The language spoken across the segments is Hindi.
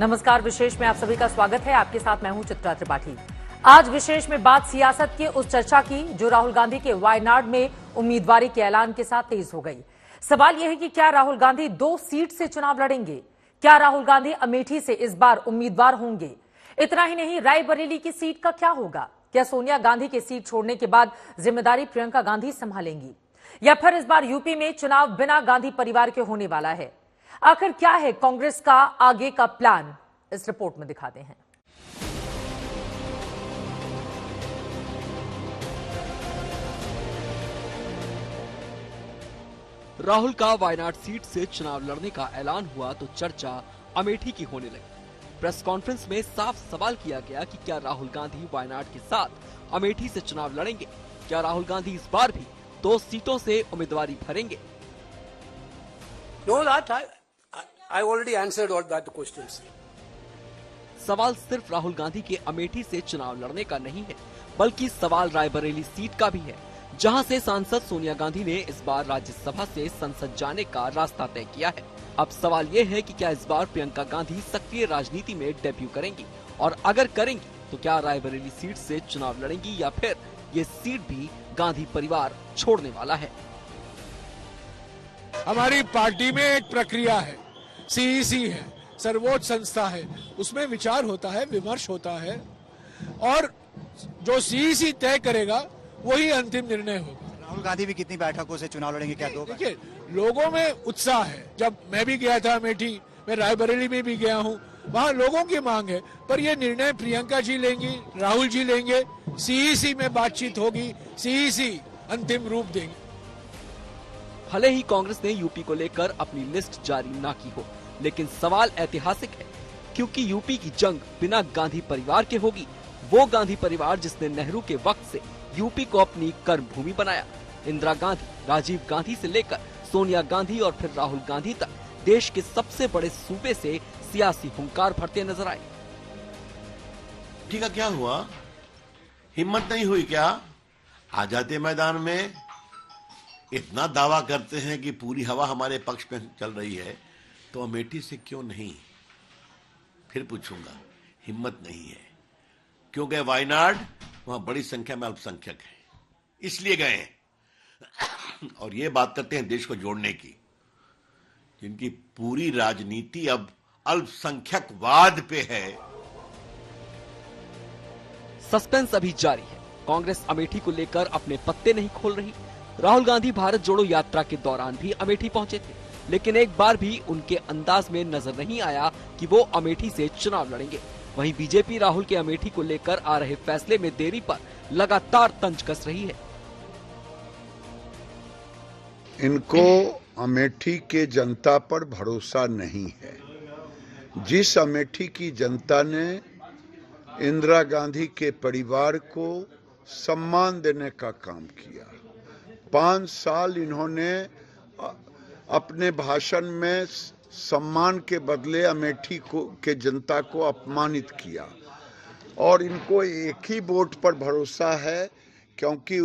नमस्कार, विशेष में आप सभी का स्वागत है। आपके साथ मैं हूं चित्रा त्रिपाठी। आज विशेष में बात सियासत की उस चर्चा की जो राहुल गांधी के वायनाड में उम्मीदवारी के ऐलान के साथ तेज हो गई। सवाल यह है कि क्या राहुल गांधी 2 सीट से चुनाव लड़ेंगे? क्या राहुल गांधी अमेठी से इस बार उम्मीदवार होंगे? इतना ही नहीं, रायबरेली की सीट का क्या होगा? क्या सोनिया गांधी की सीट छोड़ने के बाद जिम्मेदारी प्रियंका गांधी संभालेंगी, या फिर इस बार यूपी में चुनाव बिना गांधी परिवार के होने वाला है? आखिर क्या है कांग्रेस का आगे का प्लान, इस रिपोर्ट में दिखाते हैं। राहुल का वायनाड सीट से चुनाव लड़ने का ऐलान हुआ तो चर्चा अमेठी की होने लगी। प्रेस कॉन्फ्रेंस में साफ सवाल किया गया कि क्या राहुल गांधी वायनाड के साथ अमेठी से चुनाव लड़ेंगे? क्या राहुल गांधी इस बार भी 2 सीटों से उम्मीदवारी भरेंगे? No, that I already answered all that questions. सवाल सिर्फ राहुल गांधी के अमेठी से चुनाव लड़ने का नहीं है, बल्कि सवाल रायबरेली सीट का भी है, जहां से सांसद सोनिया गांधी ने इस बार राज्यसभा से संसद जाने का रास्ता तय किया है। अब सवाल ये है कि क्या इस बार प्रियंका गांधी सक्रिय राजनीति में डेब्यू करेंगी, और अगर करेंगी तो क्या रायबरेली सीट से चुनाव लड़ेंगी, या फिर ये सीट भी गांधी परिवार छोड़ने वाला है? हमारी पार्टी में एक प्रक्रिया है, सीईसी है, सर्वोच्च संस्था है, उसमें विचार होता है, विमर्श होता है, और जो सीईसी तय करेगा वही अंतिम निर्णय होगा। राहुल गांधी भी कितनी बैठकों से चुनाव लड़ेंगे? क्या 2? देखिए, लोगों में उत्साह है। जब मैं भी गया था अमेठी, मैं रायबरेली में भी गया हूँ, वहाँ लोगों की मांग है, पर ये निर्णय प्रियंका जी लेंगी, राहुल जी लेंगे, सीईसी में बातचीत होगी, सीईसी अंतिम रूप देंगे। भले ही कांग्रेस ने यूपी को लेकर अपनी लिस्ट जारी ना की हो, लेकिन सवाल ऐतिहासिक है, क्योंकि यूपी की जंग बिना गांधी परिवार के होगी। वो गांधी परिवार जिसने नेहरू के वक्त से यूपी को अपनी कर्म भूमि बनाया। इंदिरा गांधी, राजीव गांधी से लेकर सोनिया गांधी और फिर राहुल गांधी तक देश के सबसे बड़े सूबे से सियासी हुंकार भरते नजर आए। ठीक है, क्या हुआ? हिम्मत नहीं हुई क्या? आ जाते मैदान में। इतना दावा करते हैं कि पूरी हवा हमारे पक्ष में चल रही है, तो अमेठी से क्यों नहीं? फिर पूछूंगा, हिम्मत नहीं है। क्यों गए वायनाड? वहां बड़ी संख्या में अल्पसंख्यक है, इसलिए गए हैं। और ये बात करते हैं देश को जोड़ने की, जिनकी पूरी राजनीति अब अल्पसंख्यकवाद पे है। सस्पेंस अभी जारी है। कांग्रेस अमेठी को लेकर अपने पत्ते नहीं खोल रही। राहुल गांधी भारत जोड़ो यात्रा के दौरान भी अमेठी पहुंचे थे, लेकिन एक बार भी उनके अंदाज में नजर नहीं आया कि वो अमेठी से चुनाव लड़ेंगे। वहीं बीजेपी राहुल के अमेठी को लेकर आ रहे फैसले में देरी पर लगातार तंज कस रही है। इनको अमेठी के जनता पर भरोसा नहीं है। जिस अमेठी की जनता ने इंदिरा गांधी के परिवार को सम्मान देने का काम किया, 5 साल इन्होंने अपने भाषण में सम्मान के बदले अमेठी के जनता को अपमानित किया, और इनको एक ही वोट पर भरोसा है, क्योंकि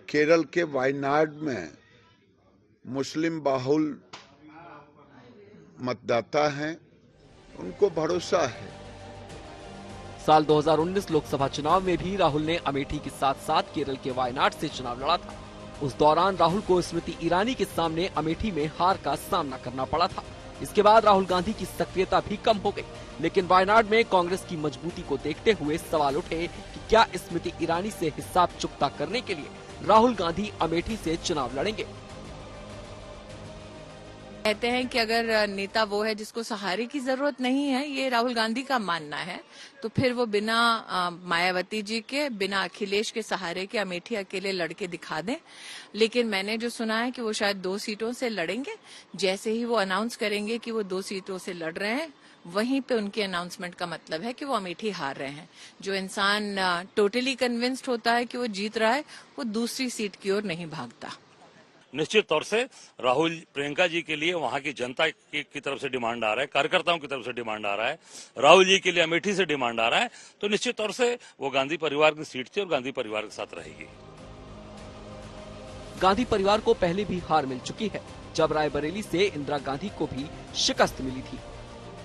केरल के वायनाड में मुस्लिम बाहुल मतदाता हैं, उनको भरोसा है। साल 2019 लोकसभा चुनाव में भी राहुल ने अमेठी के साथ साथ केरल के वायनाड से चुनाव लड़ा था। उस दौरान राहुल को स्मृति ईरानी के सामने अमेठी में हार का सामना करना पड़ा था। इसके बाद राहुल गांधी की सक्रियता भी कम हो गई, लेकिन वायनाड में कांग्रेस की मजबूती को देखते हुए सवाल उठे कि क्या स्मृति ईरानी से हिसाब चुकता करने के लिए राहुल गांधी अमेठी से चुनाव लड़ेंगे। कहते हैं कि अगर नेता वो है जिसको सहारे की जरूरत नहीं है, ये राहुल गांधी का मानना है, तो फिर वो बिना मायावती जी के, बिना अखिलेश के सहारे के अमेठी अकेले लड़के दिखा दें। लेकिन मैंने जो सुना है कि वो शायद 2 सीटों से लड़ेंगे। जैसे ही वो अनाउंस करेंगे कि वो 2 सीटों से लड़ रहे हैं, वहीं पे उनके अनाउंसमेंट का मतलब है कि वो अमेठी हार रहे हैं। जो इंसान टोटली कन्विंस्ड होता है कि वो जीत रहा है, वो दूसरी सीट की ओर नहीं भागता। निश्चित तौर से राहुल प्रियंका जी के लिए वहां की जनता की तरफ से डिमांड आ रहा है, कार्यकर्ताओं की तरफ से डिमांड आ रहा है, राहुल जी के लिए अमेठी से डिमांड आ रहा है, तो निश्चित तौर से वो गांधी परिवार की सीट थी और गांधी परिवार के साथ रहेगी। गांधी परिवार को पहले भी हार मिल चुकी है, जब रायबरेली से इंदिरा गांधी को भी शिकस्त मिली थी।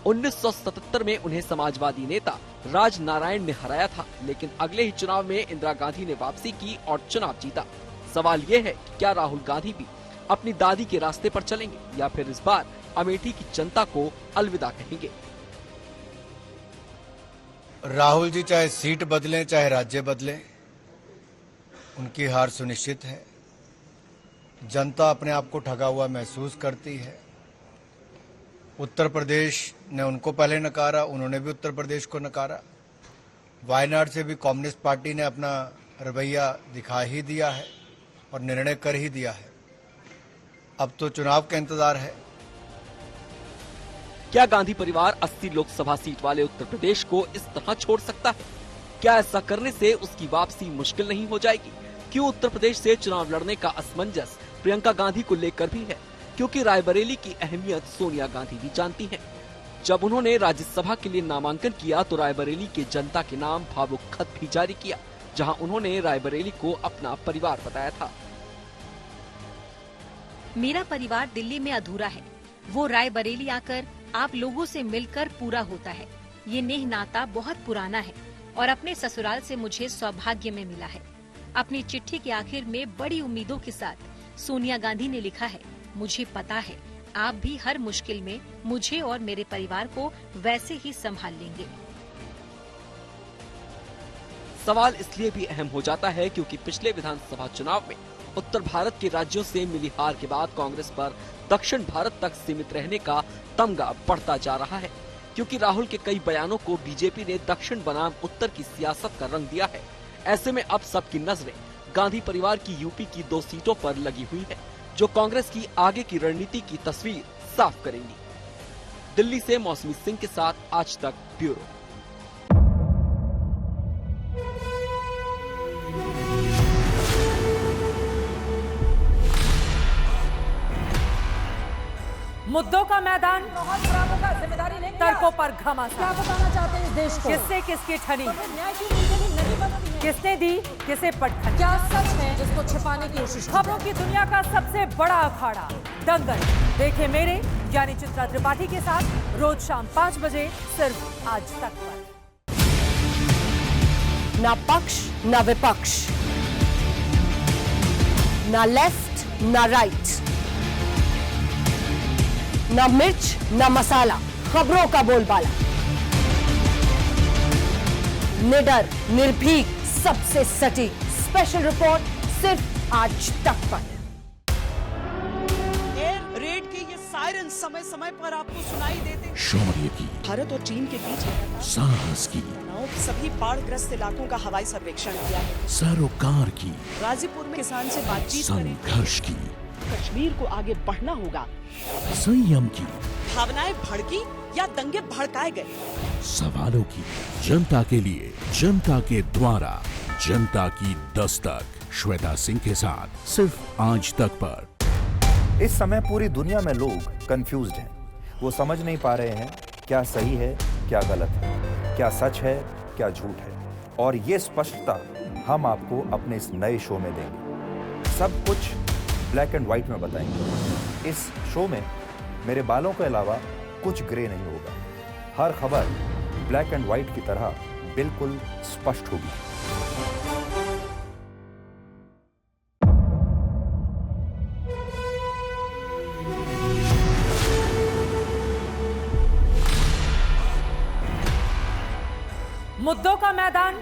1977 में उन्हें समाजवादी नेता राज नारायण ने हराया था, लेकिन अगले ही चुनाव में इंदिरा गांधी ने वापसी की और चुनाव जीता। सवाल ये है कि क्या राहुल गांधी भी अपनी दादी के रास्ते पर चलेंगे या फिर इस बार अमेठी की जनता को अलविदा कहेंगे। राहुल जी चाहे सीट बदलें चाहे राज्य बदलें, उनकी हार सुनिश्चित है। जनता अपने आप को ठगा हुआ महसूस करती है। उत्तर प्रदेश ने उनको पहले नकारा, उन्होंने भी उत्तर प्रदेश को नकारा। वायनाड से भी कम्युनिस्ट पार्टी ने अपना रवैया दिखा ही दिया है और निर्णय कर ही दिया है। अब तो चुनाव का इंतजार है। क्या गांधी परिवार 80 लोकसभा सीट वाले उत्तर प्रदेश को इस तरह छोड़ सकता है? क्या ऐसा करने से उसकी वापसी मुश्किल नहीं हो जाएगी? क्यों उत्तर प्रदेश से चुनाव लड़ने का असमंजस प्रियंका गांधी को लेकर भी है, क्योंकि रायबरेली की अहमियत सोनिया गांधी भी जानती हैं। जब उन्होंने राज्यसभा के लिए नामांकन किया तो रायबरेली के जनता के नाम भावुक खत भी जारी किया, जहां उन्होंने रायबरेली को अपना परिवार बताया था। मेरा परिवार दिल्ली में अधूरा है, वो रायबरेली आकर आप लोगों से मिलकर पूरा होता है। ये नेह नाता बहुत पुराना है और अपने ससुराल से मुझे सौभाग्य में मिला है। अपनी चिट्ठी के आखिर में बड़ी उम्मीदों के साथ सोनिया गांधी ने लिखा है, मुझे पता है आप भी हर मुश्किल में मुझे और मेरे परिवार को वैसे ही संभाल लेंगे। सवाल इसलिए भी अहम हो जाता है क्योंकि पिछले विधानसभा चुनाव में उत्तर भारत के राज्यों से मिली हार के बाद कांग्रेस पर दक्षिण भारत तक सीमित रहने का तमगा बढ़ता जा रहा है, क्योंकि राहुल के कई बयानों को बीजेपी ने दक्षिण बनाम उत्तर की सियासत का रंग दिया है। ऐसे में अब सबकी नजरें गांधी परिवार की यूपी की 2 सीटों पर लगी हुई है, जो कांग्रेस की आगे की रणनीति की तस्वीर साफ करेंगी। दिल्ली से मौसमी सिंह के साथ आज तक ब्यूरो। मुद्दों का मैदान, तर्कों पर घमासान। क्या बताना चाहते हैं इस देश को? किससे किसकी ठनी, किसने दी किसे पटखनी, क्या सच है जिसको छिपाने की कोशिश। खबरों की दुनिया का सबसे बड़ा अखाड़ा दंगल देखे मेरे यानी चित्रा त्रिपाठी के साथ रोज शाम 5 बजे सिर्फ आज तक पर। ना पक्ष ना विपक्ष, ना लेफ्ट ना राइट, ना मिर्च ना मसाला, खबरों का बोलबाला। निडर निर्भीक सबसे सटीक स्पेशल रिपोर्ट सिर्फ आज तक पर। एयर रेड के ये सायरन समय समय पर आपको सुनाई देते। शौर्य की, भारत और चीन के बीच साहस की, सभी बाढ़ग्रस्त इलाकों का हवाई सर्वेक्षण किया है। सरोकार की, गाजीपुर में किसान से बातचीत करें। संघर्ष की, कश्मीर को आगे बढ़ना होगा। संयम की, भावनाएं भड़की या दंगे भड़काए गए। सवालों की, जनता के लिए, जनता के द्वारा, जनता की दस्तक। श्वेता सिंह के साथ सिर्फ आज तक पर। इस समय पूरी दुनिया में लोग कंफ्यूज्ड हैं। वो समझ नहीं पा रहे हैं क्या सही है क्या गलत है, क्या सच है क्या झूठ है। और ये स्पष्टता हम आपको अपने इस नए शो में देंगे। सब कुछ ब्लैक एंड व्हाइट में बताएंगे। इस शो में मेरे बालों के अलावा कुछ ग्रे नहीं होगा। हर खबर ब्लैक एंड व्हाइट की तरह बिल्कुल स्पष्ट होगी। मुद्दों का मैदान,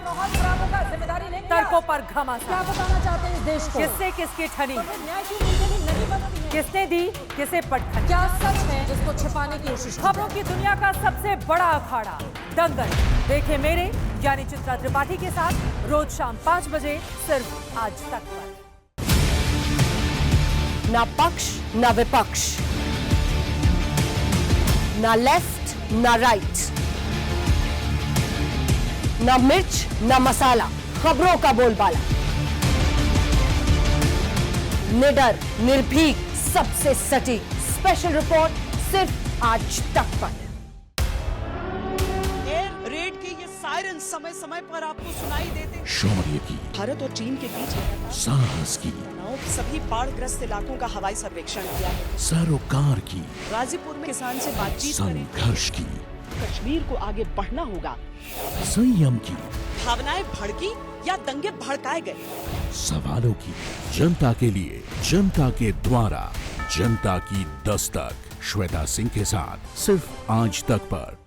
तर्कों पर घमासान। क्या बताना चाहते हैं इस देश को? किससे किसकी ठनी, किसने दी किसे पटखनी, क्या सच है जिसको छिपाने की कोशिश। खबरों की दुनिया का सबसे बड़ा अखाड़ा दंगल देखे मेरे यानी चित्रा त्रिपाठी के साथ रोज शाम 5 बजे सिर्फ आज तक पर। ना पक्ष ना विपक्ष, ना लेफ्ट ना राइट, ना मिर्च ना मसाला, खबरों का बोलबाला। निडर निर्भीक सबसे सटीक स्पेशल रिपोर्ट सिर्फ आज तक पर। एयर रेड के ये सायरन समय समय पर आपको सुनाई देते। शौर्य की, भारत और चीन के बीच साहस की, सभी बाढ़ग्रस्त इलाकों का हवाई सर्वेक्षण किया है। सरोकार की, गाजीपुर में किसान से बातचीत करें। संघर्ष की, कश्मीर को आगे बढ़ना होगा। संयम की, भावनाएं भड़की या दंगे भड़काए गए, सवालों की, जनता के लिए, जनता के द्वारा, जनता की दस्तक। श्वेता सिंह के साथ सिर्फ आज तक पर।